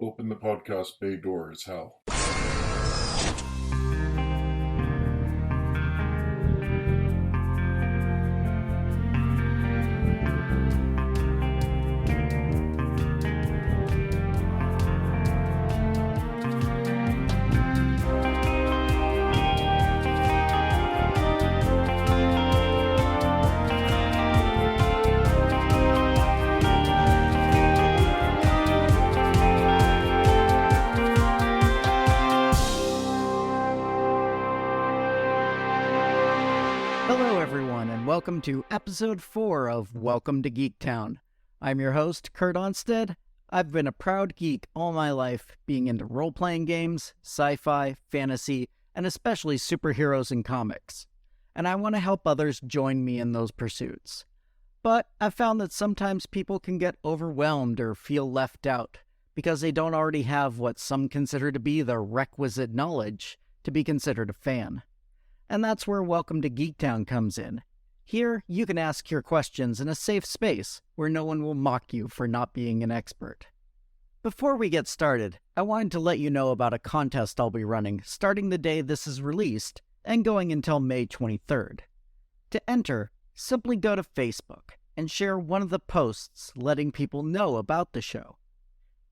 Open the podcast bay door as hell. Hello everyone, and welcome to episode 4 of Welcome to Geektown. I'm your host, Kurt Onstead. I've been a proud geek all my life, being into role-playing games, sci-fi, fantasy, and especially superheroes and comics. And I want to help others join me in those pursuits. But I've found that sometimes people can get overwhelmed or feel left out because they don't already have what some consider to be the requisite knowledge to be considered a fan. And that's where Welcome to Geektown comes in. Here, you can ask your questions in a safe space where no one will mock you for not being an expert. Before we get started, I wanted to let you know about a contest I'll be running starting the day this is released and going until May 23rd. To enter, simply go to Facebook and share one of the posts letting people know about the show.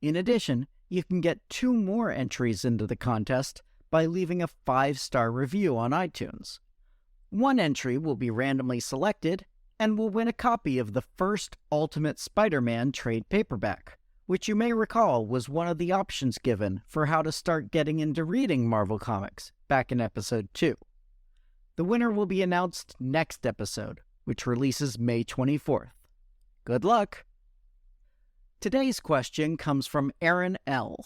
In addition, you can get 2 more entries into the contest by leaving a 5-star review on iTunes. One entry will be randomly selected and will win a copy of the first Ultimate Spider-Man trade paperback, which you may recall was one of the options given for how to start getting into reading Marvel Comics back in episode 2. The winner will be announced next episode, which releases May 24th. Good luck! Today's question comes from Aaron L.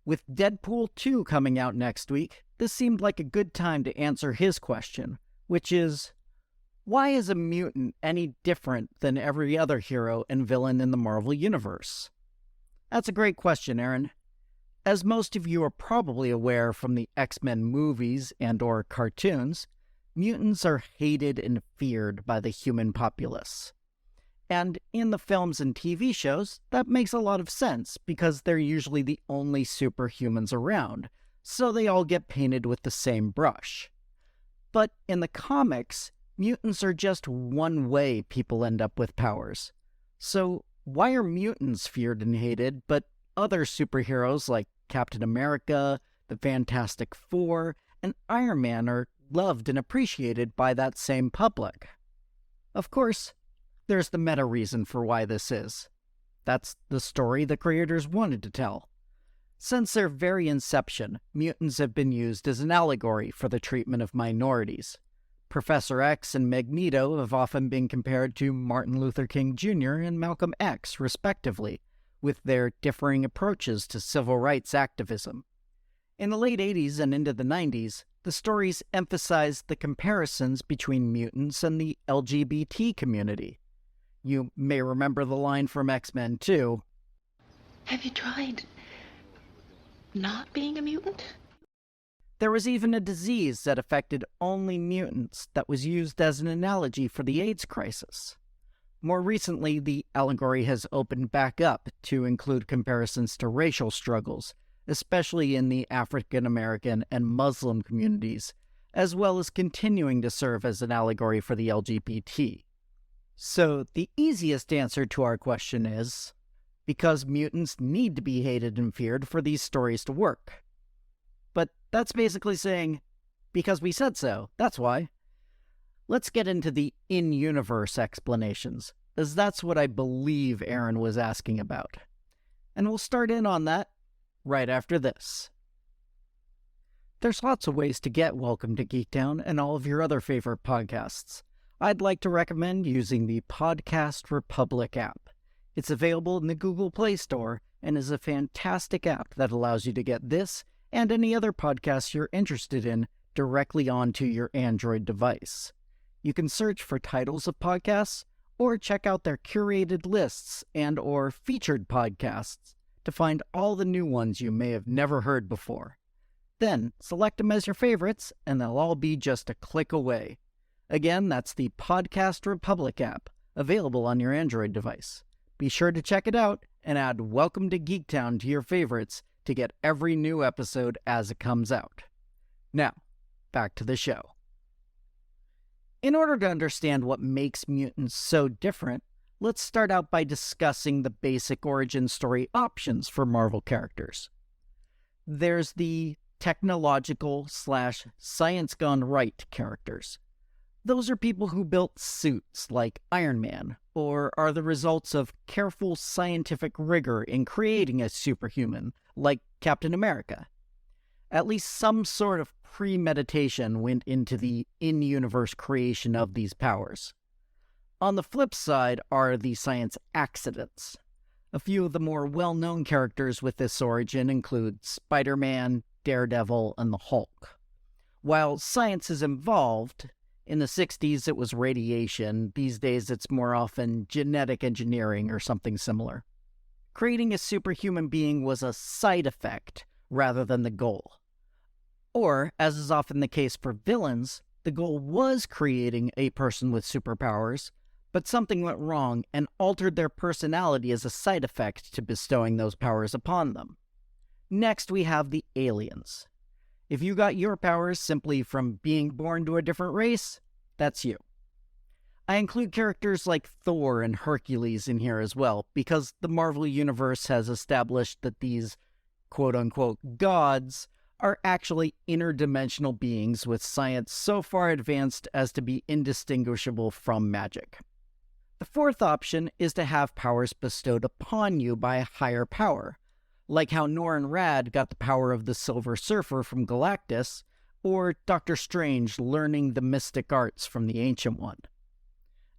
With Deadpool 2 coming out next week, this seemed like a good time to answer his question, which is, why is a mutant any different than every other hero and villain in the Marvel Universe? That's a great question, Aaron. As most of you are probably aware from the X-Men movies and/or cartoons, mutants are hated and feared by the human populace. And in the films and TV shows, that makes a lot of sense because they're usually the only superhumans around, so they all get painted with the same brush. But in the comics, mutants are just one way people end up with powers. So why are mutants feared and hated, but other superheroes like Captain America, the Fantastic Four, and Iron Man are loved and appreciated by that same public? Of course, there's the meta reason for why this is. That's the story the creators wanted to tell. Since their very inception, mutants have been used as an allegory for the treatment of minorities. Professor X and Magneto have often been compared to Martin Luther King Jr. and Malcolm X, respectively, with their differing approaches to civil rights activism. In the late 80s and into the 90s, the stories emphasized the comparisons between mutants and the LGBT community. You may remember the line from X-Men 2. Have you tried not being a mutant? There was even a disease that affected only mutants that was used as an analogy for the AIDS crisis. More recently, the allegory has opened back up to include comparisons to racial struggles, especially in the African American and Muslim communities, as well as continuing to serve as an allegory for the LGBT. So, the easiest answer to our question is, because mutants need to be hated and feared for these stories to work. But that's basically saying, because we said so, that's why. Let's get into the in-universe explanations, as that's what I believe Aaron was asking about. And we'll start in on that right after this. There's lots of ways to get Welcome to Geektown and all of your other favorite podcasts. I'd like to recommend using the Podcast Republic app. It's available in the Google Play Store and is a fantastic app that allows you to get this and any other podcasts you're interested in directly onto your Android device. You can search for titles of podcasts or check out their curated lists and/or featured podcasts to find all the new ones you may have never heard before. Then select them as your favorites and they'll all be just a click away. Again, that's the Podcast Republic app, available on your Android device. Be sure to check it out and add Welcome to Geektown to your favorites to get every new episode as it comes out. Now, back to the show. In order to understand what makes mutants so different, let's start out by discussing the basic origin story options for Marvel characters. There's the technological/science gone right characters. Those are people who built suits like Iron Man, or are the results of careful scientific rigor in creating a superhuman like Captain America. At least some sort of premeditation went into the in-universe creation of these powers. On the flip side are the science accidents. A few of the more well-known characters with this origin include Spider-Man, Daredevil, and the Hulk. While science is involved, in the 60s it was radiation, these days it's more often genetic engineering or something similar. Creating a superhuman being was a side effect rather than the goal. Or, as is often the case for villains, the goal was creating a person with superpowers, but something went wrong and altered their personality as a side effect to bestowing those powers upon them. Next, we have the aliens. If you got your powers simply from being born to a different race, that's you. I include characters like Thor and Hercules in here as well, because the Marvel Universe has established that these quote-unquote gods are actually interdimensional beings with science so far advanced as to be indistinguishable from magic. The fourth option is to have powers bestowed upon you by a higher power, like how Norrin Radd got the power of the Silver Surfer from Galactus, or Doctor Strange learning the mystic arts from the Ancient One.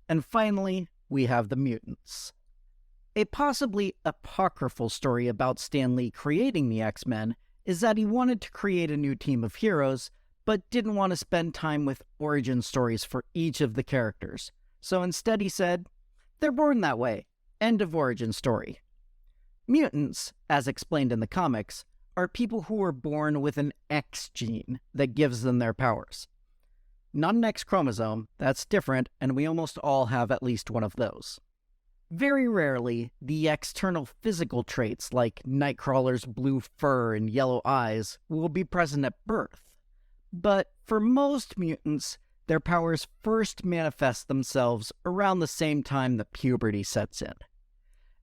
And finally, we have the mutants. A possibly apocryphal story about Stan Lee creating the X-Men is that he wanted to create a new team of heroes, but didn't want to spend time with origin stories for each of the characters. So instead he said, they're born that way. End of origin story. Mutants, as explained in the comics, are people who are born with an X gene that gives them their powers. Not an X chromosome, that's different, and we almost all have at least one of those. Very rarely, the external physical traits like Nightcrawler's blue fur and yellow eyes will be present at birth. But for most mutants, their powers first manifest themselves around the same time that puberty sets in.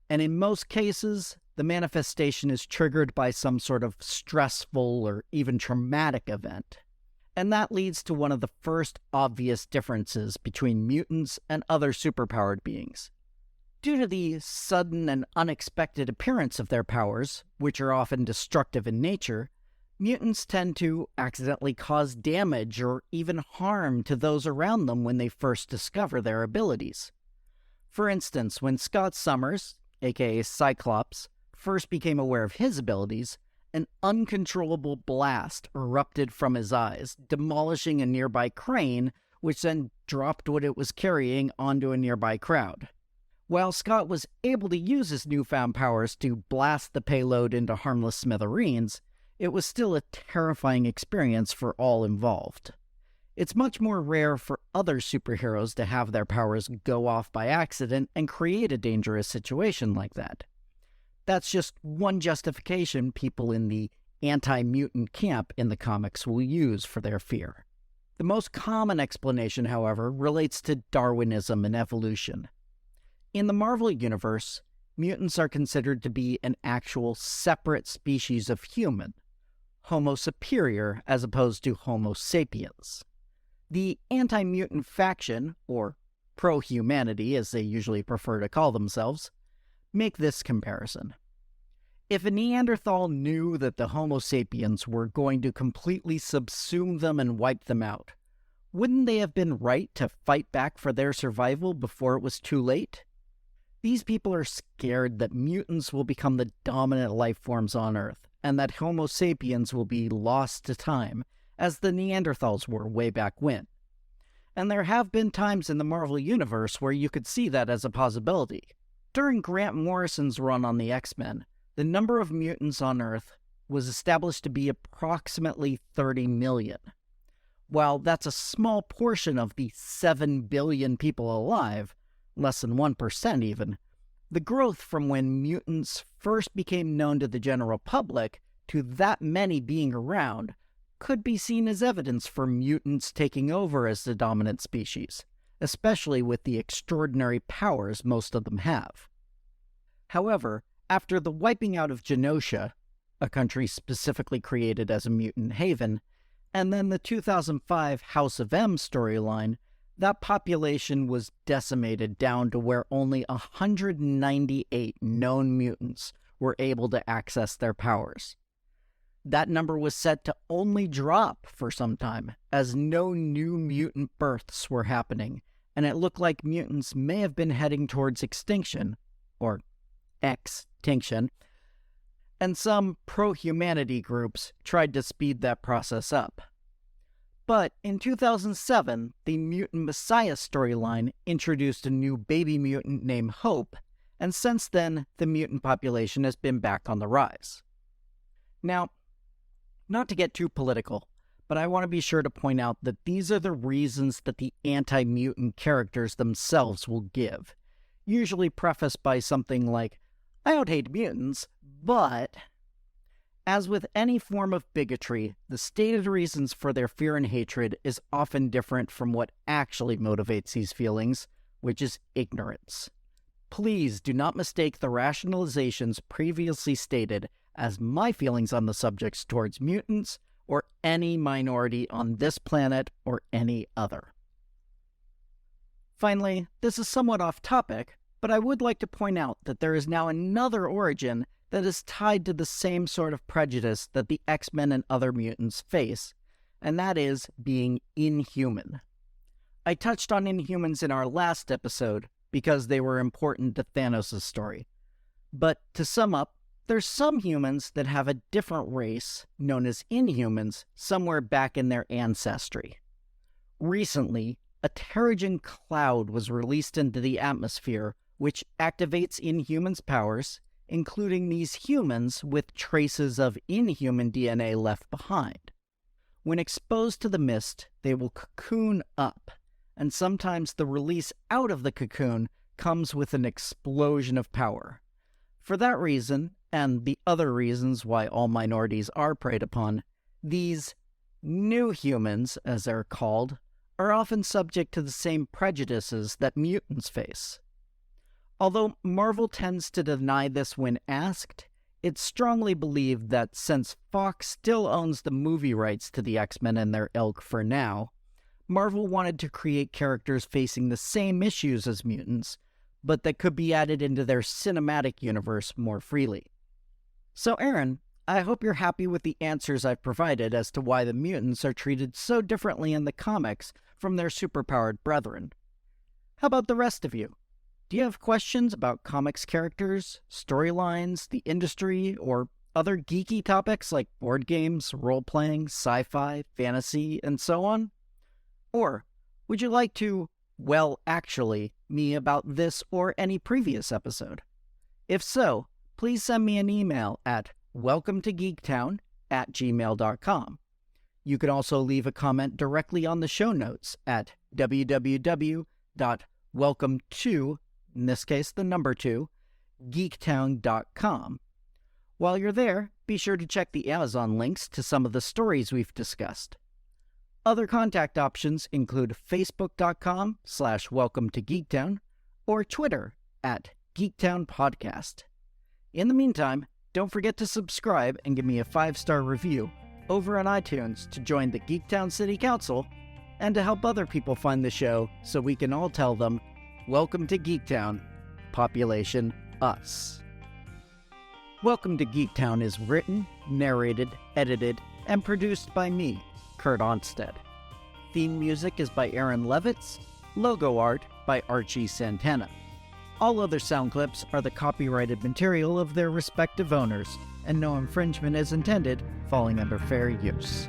And in most cases, the manifestation is triggered by some sort of stressful or even traumatic event. And that leads to one of the first obvious differences between mutants and other superpowered beings. Due to the sudden and unexpected appearance of their powers, which are often destructive in nature, mutants tend to accidentally cause damage or even harm to those around them when they first discover their abilities. For instance, when Scott Summers, aka Cyclops, first became aware of his abilities, an uncontrollable blast erupted from his eyes, demolishing a nearby crane, which then dropped what it was carrying onto a nearby crowd. While Scott was able to use his newfound powers to blast the payload into harmless smithereens, it was still a terrifying experience for all involved. It's much more rare for other superheroes to have their powers go off by accident and create a dangerous situation like that. That's just one justification people in the anti-mutant camp in the comics will use for their fear. The most common explanation, however, relates to Darwinism and evolution. In the Marvel Universe, mutants are considered to be an actual separate species of human, Homo superior as opposed to Homo sapiens. The anti-mutant faction, or pro-humanity as they usually prefer to call themselves, make this comparison. If a Neanderthal knew that the Homo sapiens were going to completely subsume them and wipe them out, wouldn't they have been right to fight back for their survival before it was too late? These people are scared that mutants will become the dominant life forms on Earth, and that Homo sapiens will be lost to time, as the Neanderthals were way back when. And there have been times in the Marvel Universe where you could see that as a possibility. During Grant Morrison's run on the X-Men, the number of mutants on Earth was established to be approximately 30 million. While that's a small portion of the 7 billion people alive, less than 1% even, The growth from when mutants first became known to the general public to that many being around could be seen as evidence for mutants taking over as the dominant species, especially with the extraordinary powers most of them have. However, after the wiping out of Genosha, a country specifically created as a mutant haven, and then the 2005 House of M storyline, that population was decimated down to where only 198 known mutants were able to access their powers. That number was set to only drop for some time, as no new mutant births were happening, and it looked like mutants may have been heading towards extinction, or extinction, and some pro-humanity groups tried to speed that process up. But in 2007, the Mutant Messiah storyline introduced a new baby mutant named Hope, and since then, the mutant population has been back on the rise. Now, not to get too political, but I want to be sure to point out that these are the reasons that the anti-mutant characters themselves will give, usually prefaced by something like, "I don't hate mutants, but..." As with any form of bigotry, the stated reasons for their fear and hatred is often different from what actually motivates these feelings, which is ignorance. Please do not mistake the rationalizations previously stated as my feelings on the subjects towards mutants or any minority on this planet or any other. Finally, this is somewhat off topic, but I would like to point out that there is now another origin that is tied to the same sort of prejudice that the X-Men and other mutants face, and that is being inhuman. I touched on Inhumans in our last episode because they were important to Thanos' story. But to sum up, there's some humans that have a different race, known as Inhumans, somewhere back in their ancestry. Recently, a Terrigen cloud was released into the atmosphere, which activates Inhumans' powers, including these humans with traces of Inhuman DNA left behind. When exposed to the mist, they will cocoon up, and sometimes the release out of the cocoon comes with an explosion of power. For that reason, and the other reasons why all minorities are preyed upon, these new humans, as they're called, are often subject to the same prejudices that mutants face. Although Marvel tends to deny this when asked, it's strongly believed that since Fox still owns the movie rights to the X-Men and their ilk for now, Marvel wanted to create characters facing the same issues as mutants, but that could be added into their cinematic universe more freely. So Aaron, I hope you're happy with the answers I've provided as to why the mutants are treated so differently in the comics from their superpowered brethren. How about the rest of you? Do you have questions about comics characters, storylines, the industry, or other geeky topics like board games, role-playing, sci-fi, fantasy, and so on? Or would you like to, me about this or any previous episode? If so, please send me an email at welcometogeektown@gmail.com. You can also leave a comment directly on the show notes at www.welcome2, in this case the number 2, geektown.com. While you're there, be sure to check the Amazon links to some of the stories we've discussed. Other contact options include facebook.com/welcometogeektown or Twitter @geektownpodcast. In the meantime, don't forget to subscribe and give me a 5-star review over on iTunes to join the Geektown City Council and to help other people find the show so we can all tell them, "Welcome to Geektown, population us." Welcome to Geektown is written, narrated, edited, and produced by me, Kurt Onstead. Theme music is by Aaron Levitz, logo art by Archie Santana. All other sound clips are the copyrighted material of their respective owners, and no infringement is intended, falling under fair use.